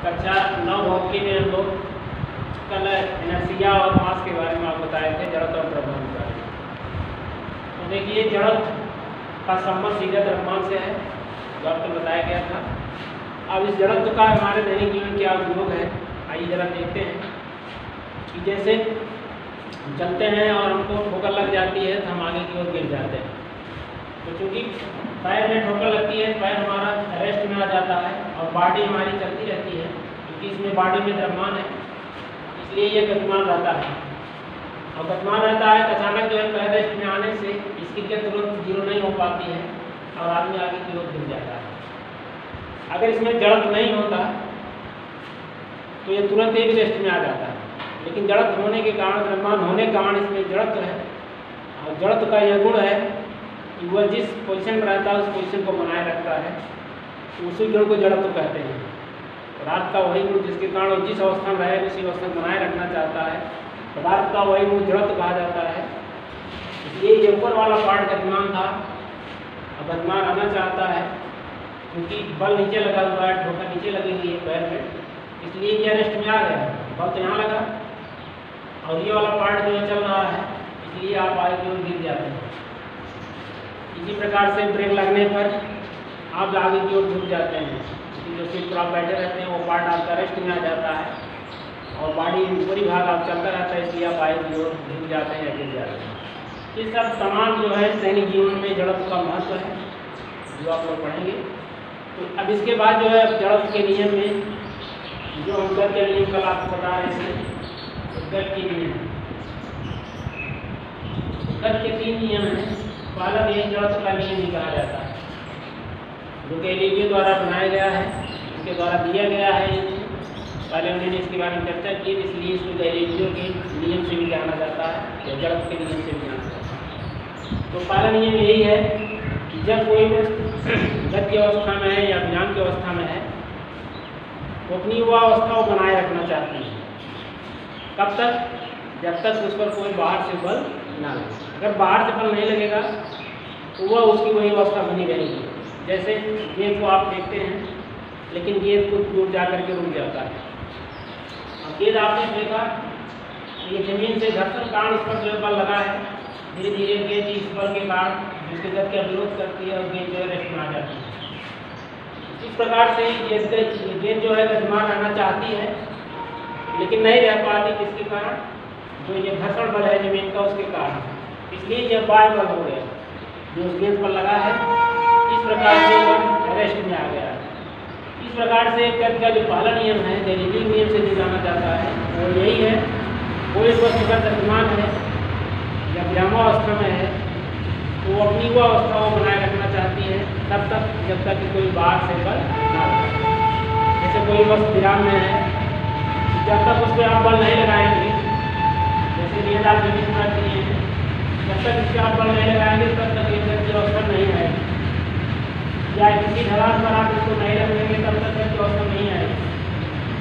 कक्षा 9 भौतिकी में हम लोग कल इनर्शिया और मास के बारे में आप बताए थे, जड़त्व और द्रव्यमान के बारे में। तो देखिए जड़त्व का संबंध सीधा द्रव्यमान से है, जो आपको बताया गया था। अब इस जड़त्व का हमारे दैनिक जीवन क्या उपयोग है, आइए जरा देखते हैं। कि जैसे चलते हैं और हमको ठोकर लग जाती है तो हम आगे की ओर गिर जाते हैं। तो चूँकि पैर में ठोकर लगती है, पैर हमारा रेस्ट में आ जाता है और बॉडी हमारी चलती रहती है, क्योंकि इसमें बॉडी में द्रव्यमान है, इसलिए ये गतिमान रहता है। और गतिमान रहता है तो अचानक जो है पैर रेस्ट में आने से इसकी गति तुरंत जीरो नहीं हो पाती है और आदमी आगे की ओर गिर जाता है। अगर इसमें जड़त्व नहीं होता तो ये तुरंत एक रेस्ट में आ जाता है, लेकिन जड़त्व होने के कारण, द्रव्यमान होने के कारण इसमें जड़त्व है। और जड़त्व का यह गुण है कि वह जिस पोजीशन में रहता है उस पोजीशन को बनाए रखता है, तो उसी गुण को जड़त्व कहते हैं। पदार्थ का वही गुण जिसके कारण वो जिस अवस्था में रहे उसी अवस्था में बनाए रखना चाहता है, पदार्थ का वही गुण जड़त्व कहा जाता है। इसलिए ये ऊपर वाला पार्ट गतिमान था, अब गतिमान आना चाहता है, क्योंकि बल नीचे लगा हुआ है, ठोकर नीचे लगी हुई है पैर में, इसलिए ये रेस्ट में आ गया। बल तो यहाँ लगा और ये वाला पार्ट जो है चल रहा है, इसलिए आप आगे की ओर गिर जाते हैं। इसी प्रकार से ब्रेक लगने पर आप आगे की ओर झुक जाते हैं, जो सीट पर आप बैठे रहते हैं वो पार्ट आपका रेस्ट में आ जाता है और बॉडी ऊपरी भाग आप चलता रहता है, इसलिए आप आगे की ओर झुक जाते हैं या गिर जाते हैं। ये सब तमाम जो है दैनिक जीवन में जड़त्व का महत्व है, जो आप लोग पढ़ेंगे। तो अब इसके बाद जो है जड़त्व के नियम में जो हम गति के नियम कल आपको बता रहे थे, गति के नियम, गति के 3 नियम हैं। पहला नियम जड़त्व का नियम ही कहा जाता है, जो गैलीलियो द्वारा बनाया गया है, उसके द्वारा दिया गया है। पहले उन्होंने इसके बारे में चर्चा की, इसलिए इसको गैलीलियो के नियम से भी जाना जाता है या जड़त्व के नियम से भी जाना जाता है। तो पहला नियम यही है कि जब कोई गति की अवस्था में है या विराम की अवस्था में है तो अपनी वह अवस्था को बनाए रखना चाहती है। कब तक? जब तक उस पर कोई बाहर से बल ना लगे। अगर बाहर से बल नहीं लगेगा तो वह उसकी वही अवस्था बनी रहेगी। जैसे गेंद को आप देखते हैं, लेकिन गेंद को दूर जा करके रुक जाता है। अब गेंद आपने देखा, ये जमीन से घर्षण कारण इस पर जो बल लगा है, धीरे धीरे गेंद इस बल के कारण जिसके गति का विरोध करती है और गेंद जो है रेस्ट में आ जाती है। इस प्रकार से गेंद जो है गतिमान रहना चाहती है, लेकिन नहीं रह पाती। किसके कारण? जो ये घर्षण बल है जमीन का, उसके कारण। इसलिए यह बाह्य बल हो गया जो उस गेंद पर लगा है, इस प्रकार से वह रेस्ट में आ गया। इस प्रकार से गति का जो पहला नियम है, गैलीलियो नियम से जो जाना जाता है, वो यही है। कोई वस्तु का गतिमान है या विरामावस्था में है तो वो अपनी वह अवस्था को बनाए रखना चाहती है तब तक जब तक कि कोई बाहर से बल ना लगे। जैसे कोई वस्तु विराम में है, जब तक उस पर आप बल नहीं लगाएंगे, जैसे गेंद आप जमीन पर रखती हैं, जब तक इस पर आप बल नहीं लगाएंगे तब तक ये गति की अवस्था नहीं आएगी। या किसी ढलान पर आप इसको नहीं रखेंगे तब तक गति की अवस्था नहीं आएगी।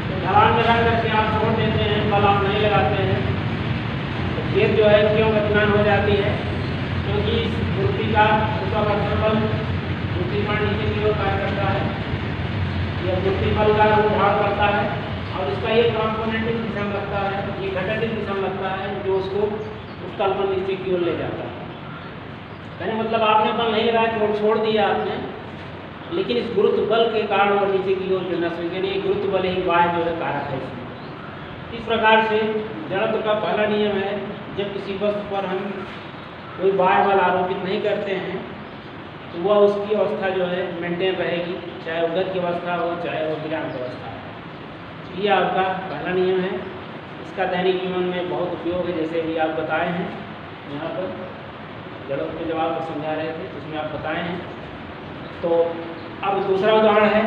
तो ढलान लगा करके आप छोड़ देते हैं, बल आप नहीं लगाते हैं, तो गेंद जो है क्यों गतिमान हो जाती है? क्योंकि मूर्ति का गुरुत्वाकर्षण बल मूर्ति पर नीचे की ओर कार्य करता है, यह मूर्ति बल का उद्धार करता है और इसका ये कॉम्पोनेंट दिशा में लगता है, ये घटक दिशा में लगता है, जो उसको उस तल पर नीचे की ओर ले जाता है। यानी मतलब आपने बल नहीं लगाया, छोड़ दिया आपने, लेकिन इस गुरुत्व बल के कारण वो नीचे की ओर गिरना शुरू, यानी गुरुत्व बल ही बाह्य जो है कारक है इसमें। इस प्रकार से जड़त्व का पहला नियम है, जब किसी वस्तु पर हम कोई बाह्य बल आरोपित नहीं करते हैं तो वह उसकी अवस्था जो है मेंटेन रहेगी, चाहे वो गति की अवस्था हो चाहे वो विराम की अवस्था हो। ये आपका पहला नियम है। इसका दैनिक जीवन में बहुत उपयोग है, जैसे भी आप बताए हैं यहाँ पर जड़त्व के जवाब को समझा रहे थे, उसमें आप बताए हैं। तो अब दूसरा उदाहरण है,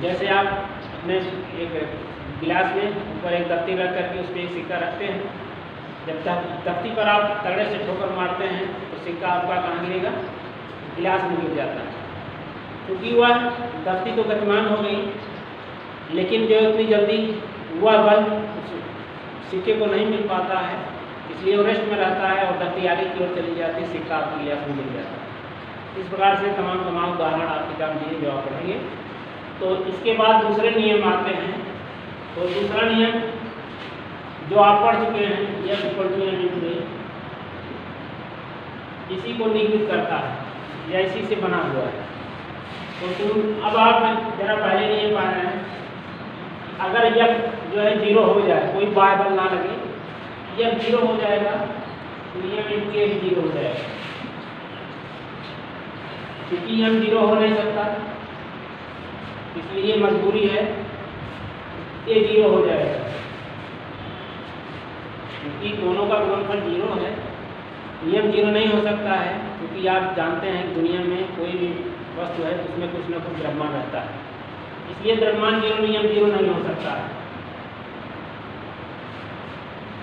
जैसे आप अपने एक गिलास में ऊपर एक दफ्ती रख करके उस पर एक सिक्का रखते हैं। जब तक दफ्ती पर आप तगड़े से ठोकर मारते हैं तो सिक्का आपका कहाँ गिरेगा? गिलास में गिर जाता है, क्योंकि वह दफ्ती तो गतिमान हो गई, लेकिन जो इतनी जल्दी वह बल सिक्के को नहीं मिल पाता है, इसलिए वो रेस्ट में रहता है और दफ्ती आगे की ओर चली जाती है, सिक्का आपके गिलास में गिर जाता है। इस प्रकार से तमाम उदाहरण आप किताब में जो आप पढ़ेंगे। तो इसके बाद दूसरे नियम आते हैं। तो दूसरा नियम जो आप पढ़ चुके हैं, F equal to m into a, इसी को निरूपित करता है या इसी से बना हुआ है। तो अब आप जरा पहले नियम पा रहे हैं, अगर F जो है 0 हो जाए, कोई बाय बल ना लगे, F 0 हो जाएगा तो m इंटू a 0 हो जाएगा, क्योंकि m 0 हो नहीं सकता, इसलिए मजबूरी है a 0 हो जाएगा। क्योंकि दोनों का गुणनफल 0 है, m 0 नहीं हो सकता है, क्योंकि आप जानते हैं दुनिया में कोई भी वस्तु है तो उसमें कुछ न कुछ द्रव्यमान रहता है, इसलिए द्रव्यमान 0 में m 0 नहीं हो सकता है।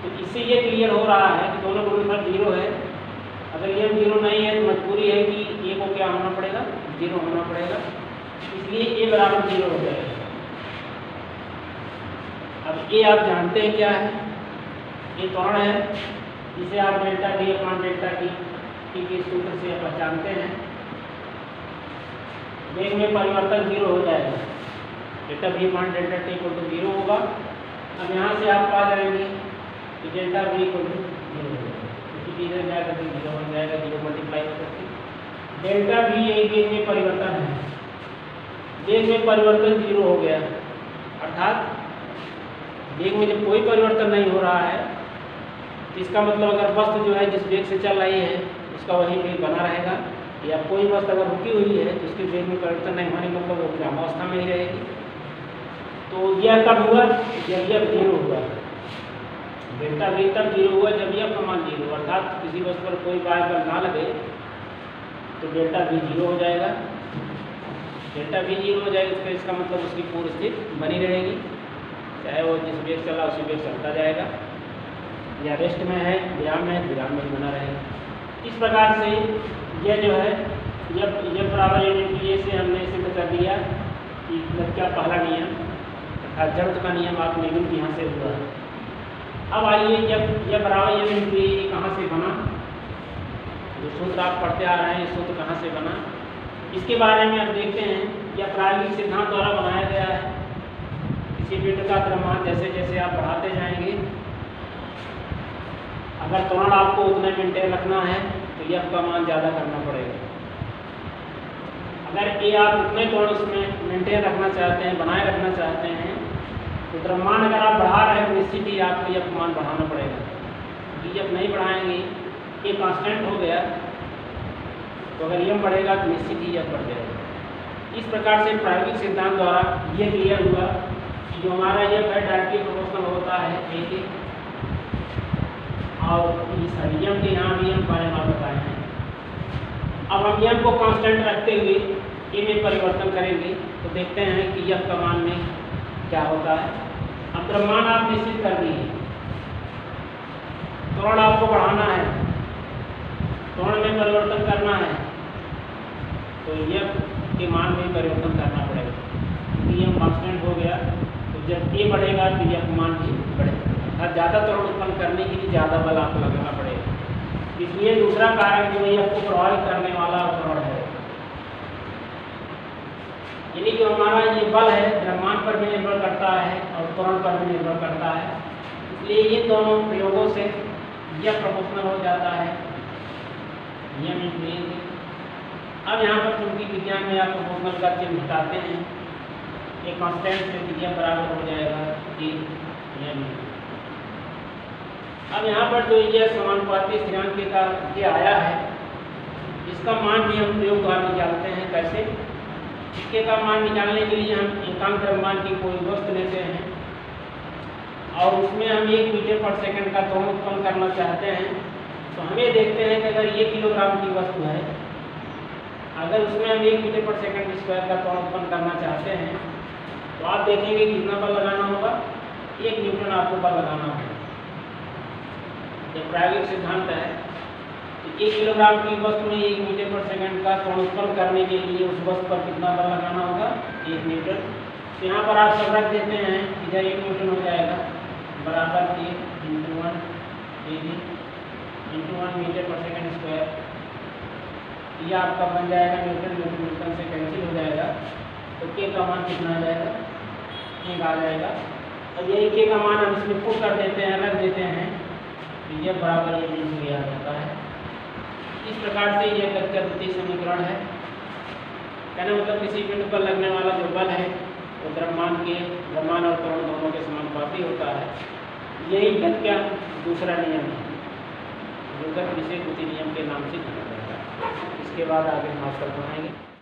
तो इससे ये क्लियर हो रहा है कि दोनों गुणनफल 0 है। अगर m 0 नहीं है तो मजबूरी है कि a को क्या होना पड़ेगा, 0 होना पड़ेगा, इसलिए a बराबर 0 हो जाएगा। अब a आप जानते हैं क्या है, ये त्वरण है, जिसे आप delta D upon delta T के सूत्र से पहचानते हैं। वेग में परिवर्तन 0 हो जाएगा, delta V upon delta T equal to 0 होगा। अब यहाँ से आप पा जाएंगे कि डेल्टा वी इक्वल टू 0 हो जाएगा, क्योंकि इधर जाएगा तो 0 बन जाएगा, 0 मल्टीप्लाई करके डेल्टा वी एक वेग में परिवर्तन है, वेग में परिवर्तन 0 हो गया, अर्थात वेग में जब कोई परिवर्तन नहीं हो रहा है, इसका मतलब अगर वस्तु जो है जिस वेग से चल रही है उसका वही वेग बना रहेगा, या कोई वस्तु अगर रुकी हुई है तो उसके वेग में परिवर्तन नहीं होने का मतलब वो विरामावस्था में ही रहेगी। तो यह कब हुआ, जब यह 0 हुआ, डेल्टा वी तब 0 हुआ जब यह का मान 0, अर्थात किसी वस्तु पर कोई बाय बल ना लगे तो डेल्टा वी 0 हो जाएगा। डेल्टा वी 0 हो जाएगा तो इसका मतलब उसकी पूर्ण स्थिति बनी रहेगी, चाहे वो जिस वेग चला उसी वेग चलता जाएगा, या रेस्ट में है, विराम में ही बना रहेगा। इस प्रकार से यह जो है यह बराबर ये से हमने सिद्ध कर दिया कि क्या पहला नियम अर्थात जड़त्व का नियम आप नियम यहाँ से हुआ है। अब आइए जब यह बराबर ये कहाँ से बना, जो सूत्र आप पढ़ते आ रहे हैं, सूत्र कहाँ से बना, इसके बारे में आप देखते हैं। यह प्रायोगिक सिद्धांत द्वारा बनाया गया है। किसी पिंड का द्रव्यमान जैसे जैसे आप बढ़ाते जाएंगे, अगर त्वरण आपको उतने मेंटेन रखना है तो F का मान ज़्यादा करना पड़ेगा। अगर A आप उतने त्वरण उसमें मेंटेन रखना चाहते हैं, बनाए रखना चाहते हैं, तो द्रव्यमान अगर आप बढ़ा रहे हैं तो निश्चित ही आपको F मान बढ़ाना पड़ेगा। क्योंकि F नहीं बढ़ाएंगे, A कांस्टेंट हो गया, तो अगर M बढ़ेगा तो निश्चित ही F बढ़ जाएगा। इस प्रकार से प्रायोगिक सिद्धांत द्वारा ये क्लियर हुआ कि जो हमारा F है डायरेक्टली प्रोपोर्शनल होता है A के, और इस नियम के यहाँ भी हम बारे में बताए हैं। अब हम नियम को कांस्टेंट रखते हुए ए में परिवर्तन करेंगे तो देखते हैं कि F का मान में क्या होता है। अब द्रव्यमान आप निश्चित कर दिए, त्वरण आपको बढ़ाना है, त्वरण में परिवर्तन करना है, तो F के मान में परिवर्तन करना पड़ेगा। क्योंकि M कांस्टेंट हो गया तो जब A बढ़ेगा तो F मान भी बढ़ेगा, और ज़्यादा त्वरण उत्पन्न करने के लिए ज़्यादा बल आपको लगाना पड़ेगा। इसलिए दूसरा कारक जो है आपको प्रभावित करने वाला त्वरण है, यानी जो हमारा ये बल है द्रव्यमान पर भी निर्भर करता है और त्वरण पर भी निर्भर करता है। इसलिए ये दोनों प्रयोगों से यह प्रोपोर्शनल हो जाता है नियम इंटू। अब यहाँ पर चूंकि विज्ञान में आप प्रोपोर्शनल का चिन्ह हटाते हैं, एक कांस्टेंट से विज्ञान बराबर हो जाएगा कि नियम। अब यहाँ पर जो यह समानुपाती स्थिरांक का ये आया है, इसका मान भी हम प्रयोग द्वारा निकालते हैं। कैसे? इसके का मान निकालने के लिए हम एकांक द्रव्यमान की कोई वस्तु लेते हैं और उसमें हम 1 मीटर पर सेकंड का त्वरण उत्पन्न करना चाहते हैं। तो हमें देखते हैं कि अगर 1 किलोग्राम की वस्तु है, अगर उसमें हम 1 मीटर पर सेकंड स्क्वायर का त्वरण उत्पन्न करना चाहते हैं, तो आप देखेंगे कितना बल लगाना होगा, 1 न्यूटन आपको बल लगाना होगा। यह प्रायोगिक सिद्धांत है। 1 किलोग्राम की वस्तु में 1 मीटर पर सेकंड का त्वरण उत्पन्न करने के लिए उस वस्तु पर कितना बल लगाना होगा, 1 न्यूटन। तो यहाँ पर आप सब रख देते हैं, इधर 1 न्यूटन हो जाएगा बराबर 1 × 1 kg × 1 मीटर पर सेकंड स्क्वायर। यह आपका बन जाएगा न्यूटन, न्यूटन से कैंसिल हो जाएगा, तो के का मान कितना आ जाएगा, 1 आ जाएगा। और यही के का मान हम इसमें पुट कर देते हैं, रख देते हैं, तो ये बराबर ये बिंदु आ जाता है। इस प्रकार से यह गतिज समीकरण है। कहने मतलब किसी पिंड पर लगने वाला जो बल है वो द्रव्यमान और त्वरण दोनों के समानुपाती होता है। यही गति का दूसरा नियम है जो गति विशेष गति नियम के नाम से जाना जाता है। इसके बाद आगे हम मास्टर बनाएंगे।